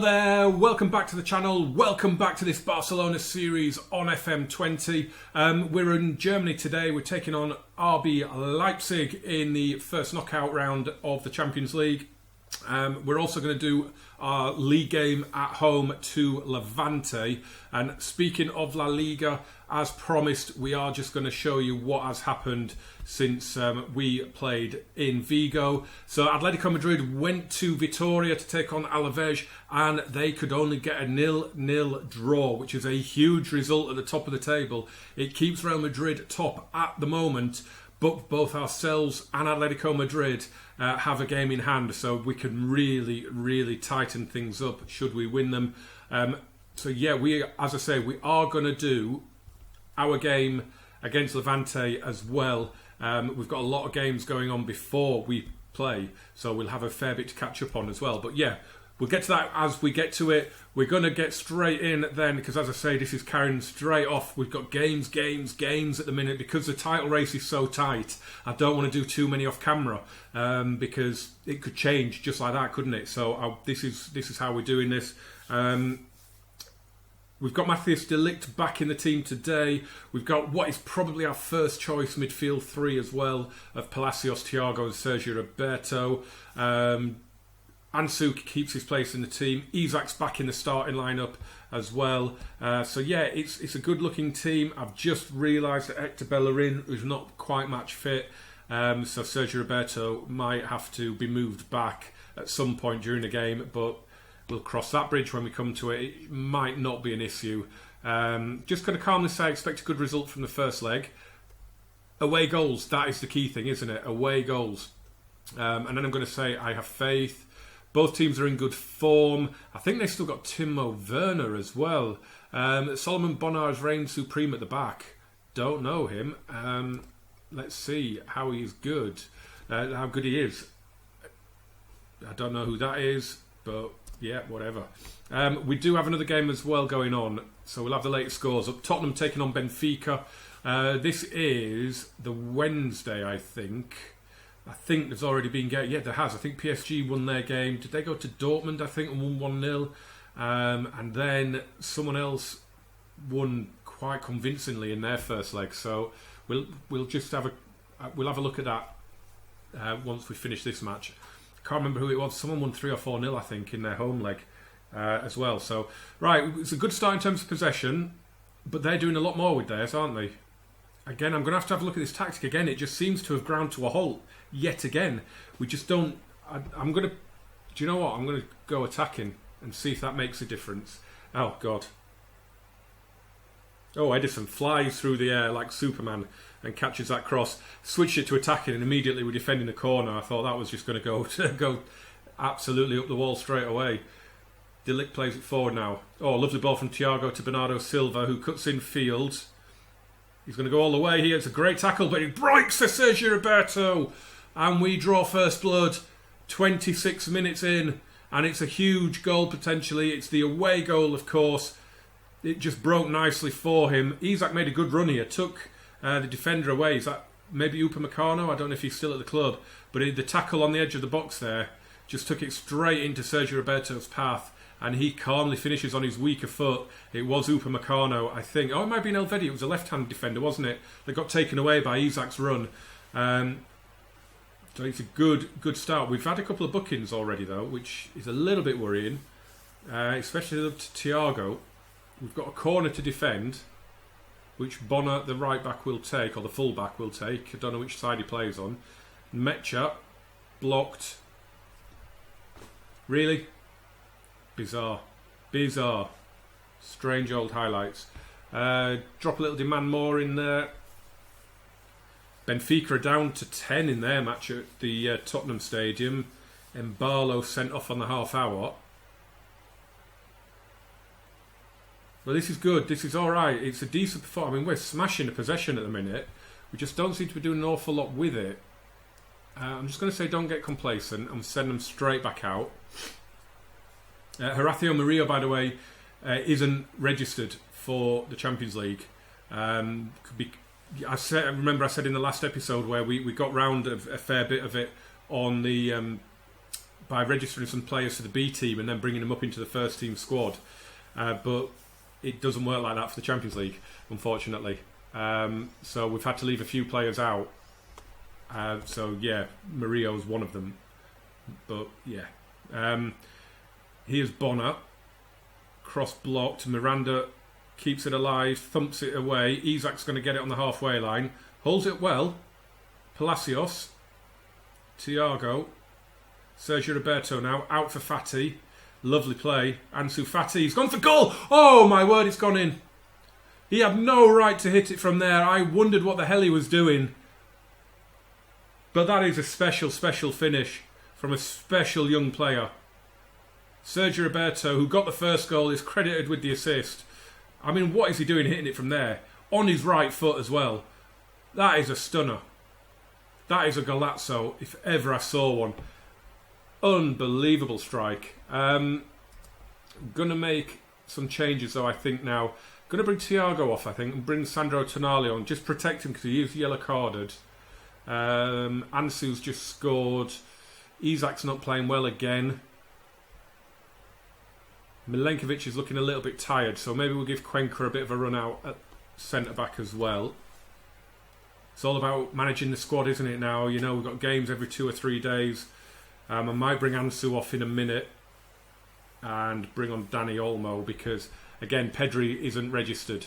there, welcome back to the channel, welcome back to this Barcelona series on FM20. We're in Germany today, we're taking on RB Leipzig in the first knockout round of the Champions League. We're also going to do our league game at home to Levante. And speaking of La Liga, as promised, we are just going to show you what has happened since we played in Vigo. So Atletico Madrid went to Vitoria to take on Alavés, and they could only get a 0-0 draw, which is a huge result at the top of the table. It keeps Real Madrid top at the moment, but both ourselves and Atletico Madrid have a game in hand, so we can really tighten things up should we win them. So yeah, as I say, we are going to do our game against Levante as well. We've got a lot of games going on before we play, so we'll have a fair bit to catch up on as well. But yeah, we'll get to that as we get to it. We're going to get straight in then, because as I say, this is carrying straight off. We've got games at the minute because the title race is so tight. I don't want to do too many off camera because it could change just like that, couldn't it? So this is how we're doing this. We've got Matthias de Ligt back in the team today. We've got what is probably our first choice midfield three as well, of Palacios, Thiago and Sergio Roberto. Ansu keeps his place in the team. Isak's back in the starting lineup as well. So yeah, it's a good looking team. I've just realised that Hector Bellerin is not quite match fit. So Sergio Roberto might have to be moved back at some point during the game, but we'll cross that bridge when we come to it. It might not be an issue. Just going to calmly say I expect a good result from the first leg. Away goals, that is the key thing, isn't it? Away goals. And then I'm going to say I have faith. Both teams are in good form. I think they've still got Timo Werner as well. Solomon Bonar's reigned supreme at the back. Don't know him. Let's see how he's good. How good he is. I don't know who that is, but yeah, whatever. We do have another game as well going on, so we'll have the latest scores up. Tottenham taking on Benfica. This is the Wednesday, I think. I think there's already been game. Yeah, there has. I think PSG won their game. Did they go to Dortmund, I think, and won 1-0? And then someone else won quite convincingly in their first leg. So we'll just have a look at that once we finish this match. I can't remember who it was. Someone won 3 or 4-0, I think, in their home leg as well. So right, it's a good start in terms of possession, but they're doing a lot more with theirs, aren't they? Again, I'm going to have a look at this tactic again. It just seems to have ground to a halt yet again. We just don't... I'm going to... Do you know what? I'm going to go attacking and see if that makes a difference. Oh, God. Oh, Edison flies through the air like Superman and catches that cross. Switched it to attacking and immediately we're defending the corner. I thought that was just going to go absolutely up the wall straight away. De Ligt plays it forward now. Oh, lovely ball from Thiago to Bernardo Silva, who cuts in field. He's going to go all the way here. It's a great tackle, but he breaks to Sergio Roberto. And we draw first blood 26 minutes in. And it's a huge goal potentially. It's the away goal, of course. It just broke nicely for him. Isak made a good run here. Took the defender away. Is that maybe Upamecano? I don't know if he's still at the club. But the tackle on the edge of the box there just took it straight into Sergio Roberto's path. And he calmly finishes on his weaker foot. It was Upamecano, I think. Oh, it might be an Elvedi. It was a left-hand defender, wasn't it? That got taken away by Isak's run. So it's a good start. We've had a couple of bookings already, though, which is a little bit worrying. Especially up to Thiago. We've got a corner to defend, which Bonner, the right-back, will take, or the full-back will take. I don't know which side he plays on. Mecha, blocked. Really? Bizarre. Strange old highlights. Drop a little demand more in there. Benfica are down to 10 in their match at the Tottenham Stadium. Mbalo sent off on the half hour. Well, this is good. This is alright. It's a decent performance. I mean, we're smashing the possession at the minute. We just don't seem to be doing an awful lot with it. I'm just going to say don't get complacent and send them straight back out. Horacio Murillo, by the way, isn't registered for the Champions League. I remember I said in the last episode where we got round a fair bit of it on the by registering some players for the B team and then bringing them up into the first team squad. But it doesn't work like that for the Champions League, unfortunately. So we've had to leave a few players out. So yeah, Murillo's one of them. But yeah. Here's Bonner. Cross blocked. Miranda keeps it alive, thumps it away. Isak's going to get it on the halfway line. Holds it well. Palacios. Thiago. Sergio Roberto now. Out for Fati. Lovely play. Ansu Fati. He's gone for goal. Oh my word, it's gone in. He had no right to hit it from there. I wondered what the hell he was doing. But that is a special, special finish from a special young player. Sergio Roberto, who got the first goal, is credited with the assist. I mean, what is he doing hitting it from there? On his right foot as well. That is a stunner. That is a Golazzo, if ever I saw one. Unbelievable strike. Going to make some changes, though, I think, now. Going to bring Thiago off, I think, and bring Sandro Tonali on. Just protect him because he is yellow carded. Ansu's just scored. Isak's not playing well again. Milenkovic is looking a little bit tired, so maybe we'll give Cuenca a bit of a run out at centre-back as well. It's all about managing the squad, isn't it, now? You know, we've got games every 2 or 3 days. I might bring Ansu off in a minute and bring on Dani Olmo because, again, Pedri isn't registered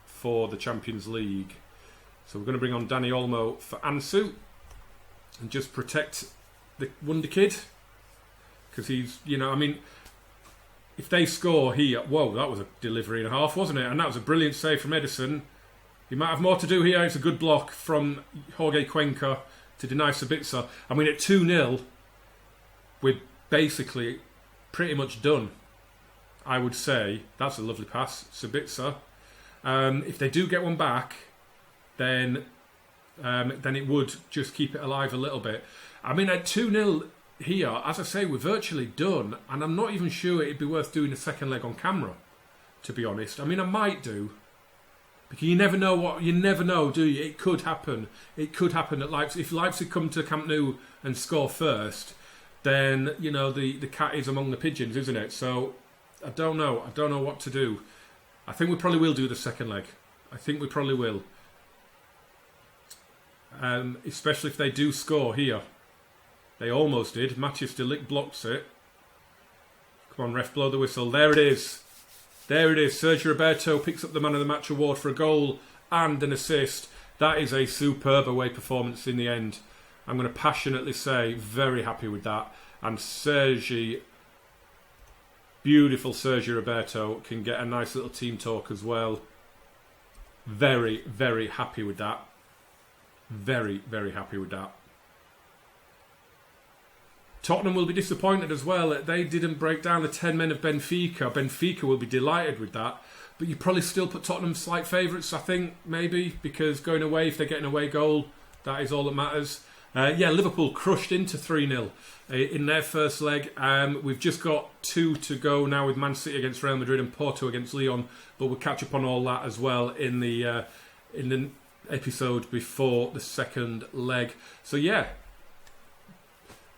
for the Champions League. So we're going to bring on Dani Olmo for Ansu and just protect the Wonder Kid because he's, you know, I mean, if they score here, whoa, that was a delivery and a half, wasn't it? And that was a brilliant save from Edison. He might have more to do here. It's a good block from Jorge Cuenca to deny Sabitzer. I mean, at 2-0, we're basically pretty much done, I would say. That's a lovely pass, Sabitzer. If they do get one back, then it would just keep it alive a little bit. I mean, at 2-0 here, as I say, we're virtually done, and I'm not even sure it'd be worth doing a second leg on camera, to be honest. I mean, I might do, because you never know, do you? It could happen. It could happen at Leipzig. If Leipzig come to Camp Nou and score first, then, you know, the cat is among the pigeons, isn't it? So, I don't know. I don't know what to do. I think we probably will do the second leg. I think we probably will. Especially if they do score here. They almost did. Matthias de Ligt blocks it. Come on, ref, blow the whistle. There it is. There it is. Sergio Roberto picks up the Man of the Match award for a goal and an assist. That is a superb away performance in the end. I'm going to passionately say, very happy with that. And beautiful Sergio Roberto can get a nice little team talk as well. Very, very happy with that. Very, very happy with that. Tottenham will be disappointed as well. They didn't break down the 10 men of Benfica. Benfica will be delighted with that. But you probably still put Tottenham slight favourites, I think, maybe, because going away, if they get an away goal, that is all that matters. Liverpool crushed into 3-0 in their first leg. We've just got 2 to go now with Man City against Real Madrid and Porto against Lyon. But we'll catch up on all that as well in the episode before the second leg. So yeah,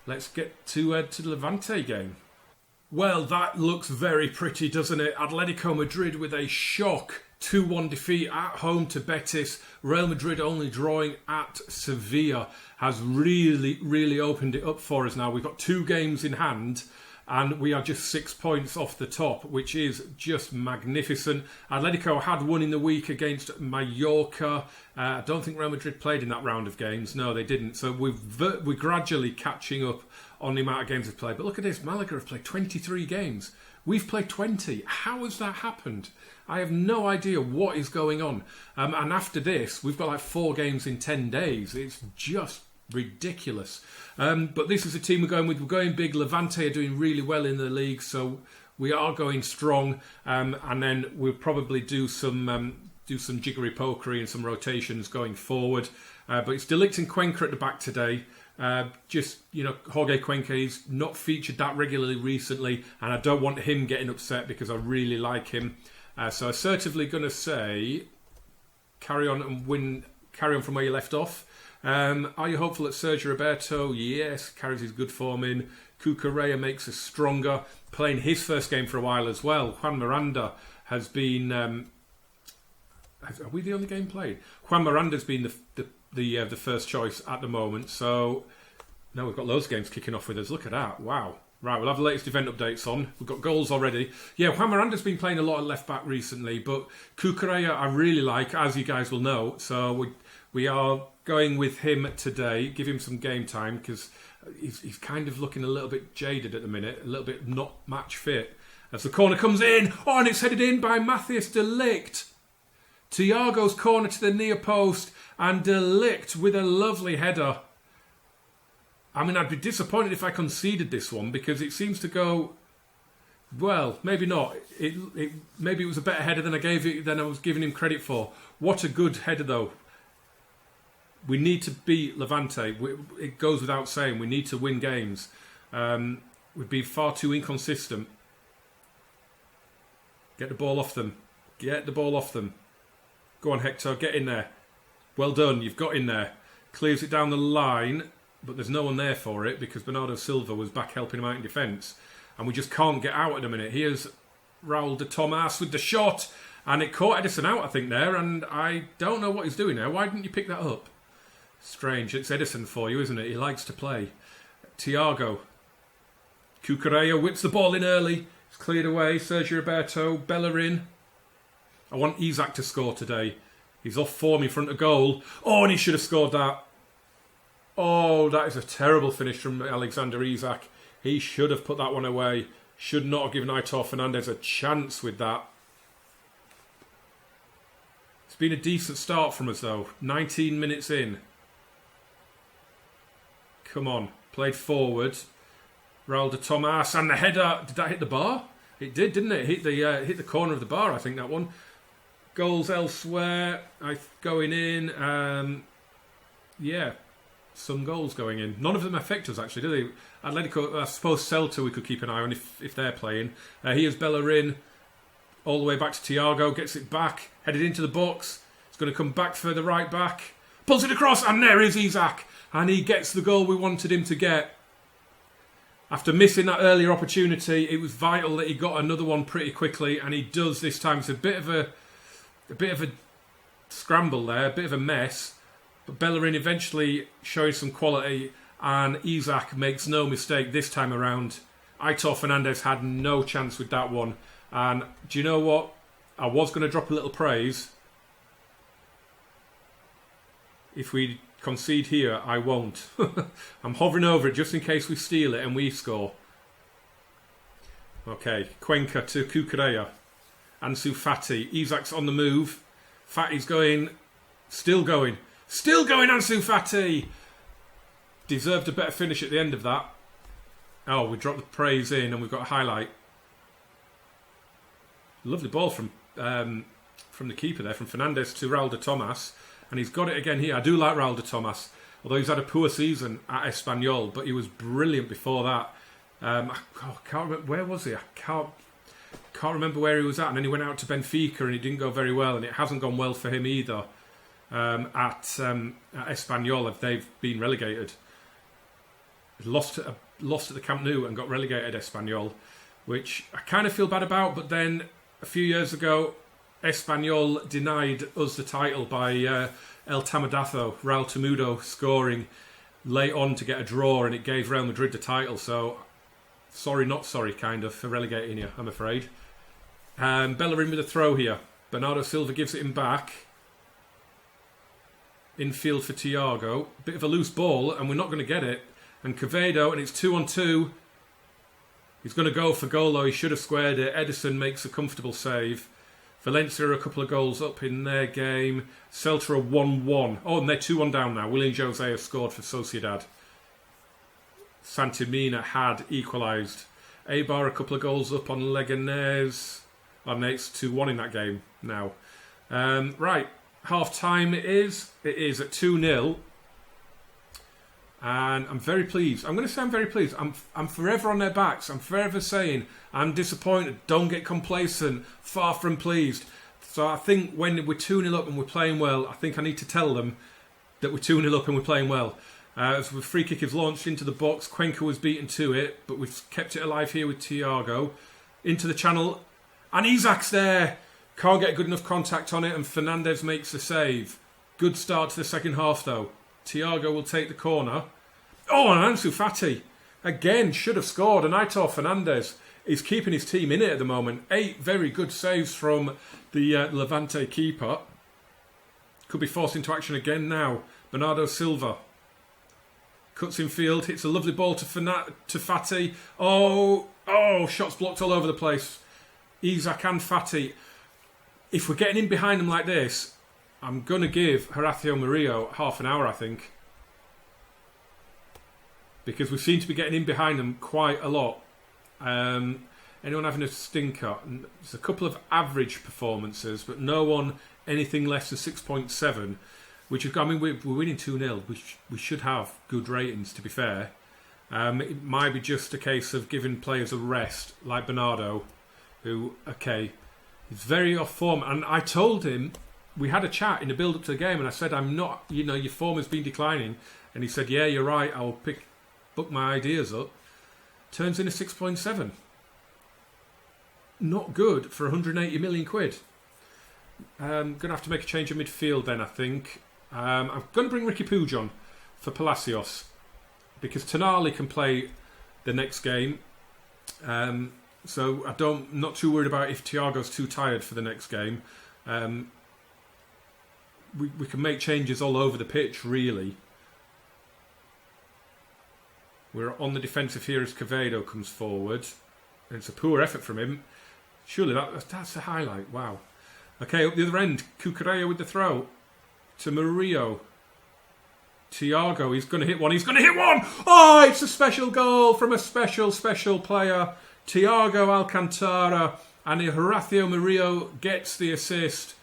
let's get to the Levante game. Well, that looks very pretty, doesn't it? Atletico Madrid with a shock 2-1 defeat at home to Betis. Real Madrid only drawing at Sevilla has really, really opened it up for us now. We've got 2 games in hand and we are just 6 points off the top, which is just magnificent. Atletico had won in the week against Mallorca. I don't think Real Madrid played in that round of games. No, they didn't. So we're gradually catching up on the amount of games we've played. But look at this. Malaga have played 23 games. We've played 20. How has that happened? I have no idea what is going on. And after this, we've got like 4 games in 10 days. It's just ridiculous. But this is a team we're going with. We're going big. Levante are doing really well in the league, so we are going strong. And then we'll probably do some jiggery pokery and some rotations going forward. But it's De Ligt and Cuenca at the back today. Jorge Cuenca, he's not featured that regularly recently, and I don't want him getting upset because I really like him. So assertively going to say, carry on and win carry on from where you left off. Are you hopeful that Sergio Roberto? Yes, carries his good form in. Cucurella makes us stronger, playing his first game for a while as well. Juan Miranda has been... are we the only game played? Juan Miranda's been the first choice at the moment, so now we've got loads of games kicking off with us. Look at that, wow. Right, we'll have the latest event updates on. We've got goals already. Yeah, Juan Miranda's been playing a lot of left back recently, but Cucurella I really like, as you guys will know, so we are going with him today. Give him some game time, because he's kind of looking a little bit jaded at the minute, a little bit not match fit. As the corner comes in, and it's headed in by Matthias de Ligt. Thiago's corner to the near post, and de Ligt with a lovely header. I mean, I'd be disappointed if I conceded this one, because it seems to go... Well, maybe not. Maybe it was a better header than I was giving him credit for. What a good header, though. We need to beat Levante. It goes without saying. We need to win games. We've been far too inconsistent. Get the ball off them. Get the ball off them. Go on, Hector. Get in there. Well done. You've got in there. Clears it down the line, but there's no one there for it because Bernardo Silva was back helping him out in defence. And we just can't get out at the minute. Here's Raul de Tomas with the shot. And it caught Edison out, I think, there. And I don't know what he's doing there. Why didn't you pick that up? Strange. It's Edison for you, isn't it? He likes to play. Thiago. Cucurella whips the ball in early. It's cleared away. Sergio Roberto. Bellerin. I want Isaac to score today. He's off form in front of goal. Oh, and he should have scored that. Oh, that is a terrible finish from Alexander Isaac. He should have put that one away. Should not have given Aitor Fernandez a chance with that. It's been a decent start from us, though. 19 minutes in. Come on. Played forward. Raul de Tomas. And the header. Did that hit the bar? It did, didn't it? Hit the corner of the bar, I think, that one. Goals elsewhere. Going in. Yeah. Some goals going in. None of them affect us, actually, do they? Atletico, I suppose Celta we could keep an eye on if they're playing. Here's Bellerin. All the way back to Thiago. Gets it back. Headed into the box. It's going to come back further right back. Pulls it across. And there is Isaac. And he gets the goal we wanted him to get. After missing that earlier opportunity, it was vital that he got another one pretty quickly. And he does this time. It's a bit of a scramble there. A bit of a mess. But Bellerin eventually showing some quality, and Isaac makes no mistake this time around. Aitor Fernandez had no chance with that one. And do you know what? I was going to drop a little praise. If we concede here, I won't. I'm hovering over it just in case we steal it and we score. Okay, Cuenca to Cucurella. Ansu Fati. Isaac's on the move. Fati's going. Still going, Ansu Fati! Deserved a better finish at the end of that. Oh, we dropped the praise in and we've got a highlight. Lovely ball from the keeper there, from Fernandez to Raul de Tomas. And he's got it again here. I do like Raul de Tomas, although he's had a poor season at Espanyol, but he was brilliant before that. I can't remember, where was he? I can't remember where he was at. And then he went out to Benfica and he didn't go very well, and it hasn't gone well for him either. At Espanyol, if they've been relegated. Lost at the Camp Nou and got relegated, Espanyol, which I kind of feel bad about. But then a few years ago, Espanyol denied us the title by El Tamadazo, Raul Tamudo scoring late on to get a draw, and it gave Real Madrid the title. So sorry, not sorry, kind of, for relegating you, I'm afraid. Bellerin with a throw here. Bernardo Silva gives it him back. Infield for Thiago. Bit of a loose ball, and we're not going to get it. And Quevedo, and it's 2-on-2. He's going to go for goal, though. He should have squared it. Edison makes a comfortable save. Valencia are a couple of goals up in their game. Celta are 1-1. Oh, and they're 2-1 down now. William Jose has scored for Sociedad. Santimina had equalised. Eibar a couple of goals up on Leganés. And it's 2-1 in that game now. Right. Half time it is at 2-0, and I'm very pleased. I'm going to say I'm very pleased. I'm forever on their backs. I'm forever saying I'm disappointed. Don't get complacent. Far from pleased. So I think when we're 2-0 up and we're playing well, I think I need to tell them that we're 2-0 up and we're playing well. As the free kick is launched into the box, Cuenca was beaten to it, but we've kept it alive here with Thiago. Into the channel, and Isak's there. Can't get good enough contact on it, and Fernandes makes the save. Good start to the second half, though. Thiago will take the corner. Oh, and Ansu Fati, again, should have scored, and Aitor Fernandes is keeping his team in it at the moment. 8 very good saves from the Levante keeper. Could be forced into action again now. Bernardo Silva cuts in field, hits a lovely ball to Fati. Oh, shots blocked all over the place. Isak and Fati. If we're getting in behind them like this, I'm going to give Horacio Murillo half an hour, I think. Because we seem to be getting in behind them quite a lot. Anyone having a stinker? There's a couple of average performances, but no one anything less than 6.7. Which is, I mean, we're winning 2-0. We should have good ratings, to be fair. It might be just a case of giving players a rest, like Bernardo, who, okay, is very off form. And I told him, we had a chat in the build-up to the game, and I said, I'm not, your form has been declining. And he said, yeah, you're right, I'll book my ideas up. Turns in a 6.7. Not good for 180 million quid. Going to have to make a change in midfield then, I think. I'm going to bring Ricky Puig on for Palacios, because Tonali can play the next game. So I'm not too worried about if Thiago's too tired for the next game. We can make changes all over the pitch, really. We're on the defensive here as Quevedo comes forward. And it's a poor effort from him. Surely that's a highlight. Wow. Okay, up the other end, Cucurella with the throw to Murillo. Thiago, he's going to hit one. He's going to hit one! Oh, it's a special goal from a special player. Thiago Alcantara. And Horacio Murillo gets the assist.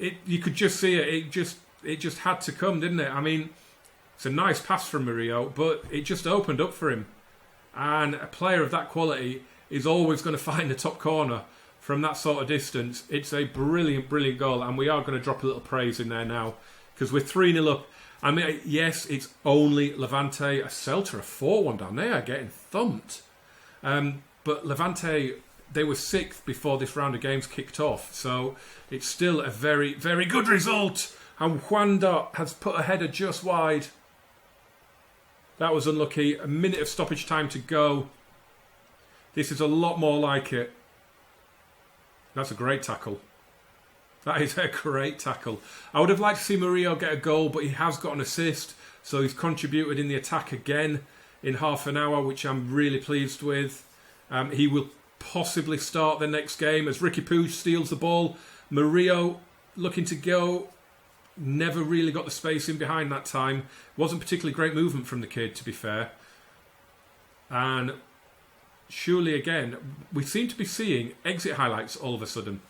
You could just see it. It just had to come, didn't it? I mean, it's a nice pass from Murillo, but it just opened up for him. And a player of that quality is always going to find the top corner from that sort of distance. It's a brilliant goal, and we are going to drop a little praise in there now because we're 3-0 up. I mean, yes, it's only Levante. A Celta are 4-1 down there, getting thumped. But Levante, they were 6th before this round of games kicked off, so it's still a very good result. And Juanda has put a header just wide. That was unlucky. A minute of stoppage time to go. This is a lot more like it. That's a great tackle. That is a great tackle. I would have liked to see Murillo get a goal, but he has got an assist. So he's contributed in the attack again in half an hour, which I'm really pleased with. He will possibly start the next game as Ricky Puig steals the ball. Murillo looking to go. Never really got the space in behind that time. Wasn't particularly great movement from the kid, to be fair. And surely again, we seem to be seeing exit highlights all of a sudden.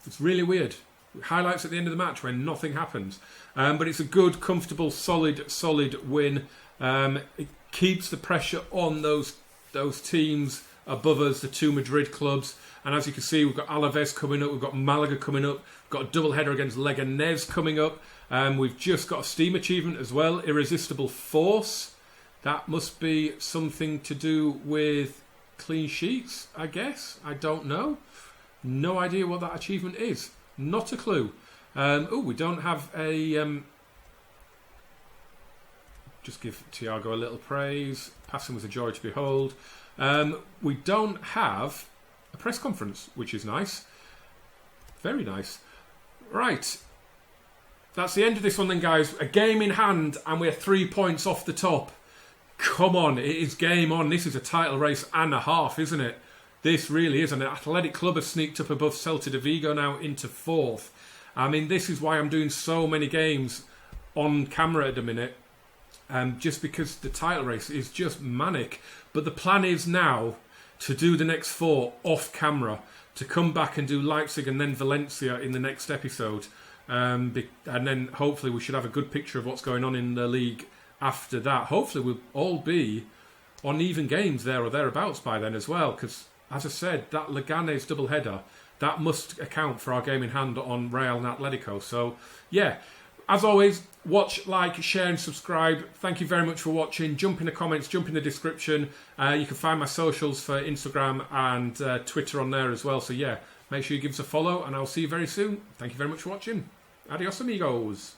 It's really weird. Highlights at the end of the match when nothing happens. But it's a good, comfortable, solid win. It keeps the pressure on those teams above us, the 2 Madrid clubs. And as you can see, we've got Alaves coming up, we've got Malaga coming up, we've got a double header against Leganés coming up. We've just got a Steam achievement as well, Irresistible Force. That must be something to do with clean sheets, I guess. I don't know. No idea what that achievement is. Not a clue. We don't have a... just give Thiago a little praise. Passing was a joy to behold. We don't have a press conference, which is nice. Very nice. Right. That's the end of this one then, guys. A game in hand, and we're 3 points off the top. Come on, it is game on. This is a title race and a half, isn't it? This really is. An Athletic Club has sneaked up above Celta de Vigo now into 4th. I mean, this is why I'm doing so many games on camera at the minute. Just because the title race is just manic. But the plan is now to do the next 4 off camera, to come back and do Leipzig and then Valencia in the next episode. And then hopefully we should have a good picture of what's going on in the league after that. Hopefully we'll all be on even games there or thereabouts by then as well, because as I said, that Leganés double header that must account for our game in hand on Real and Atletico. So, yeah, as always, watch, like, share and subscribe. Thank you very much for watching. Jump in the comments, jump in the description. You can find my socials for Instagram and Twitter on there as well. So, yeah, make sure you give us a follow, and I'll see you very soon. Thank you very much for watching. Adios, amigos.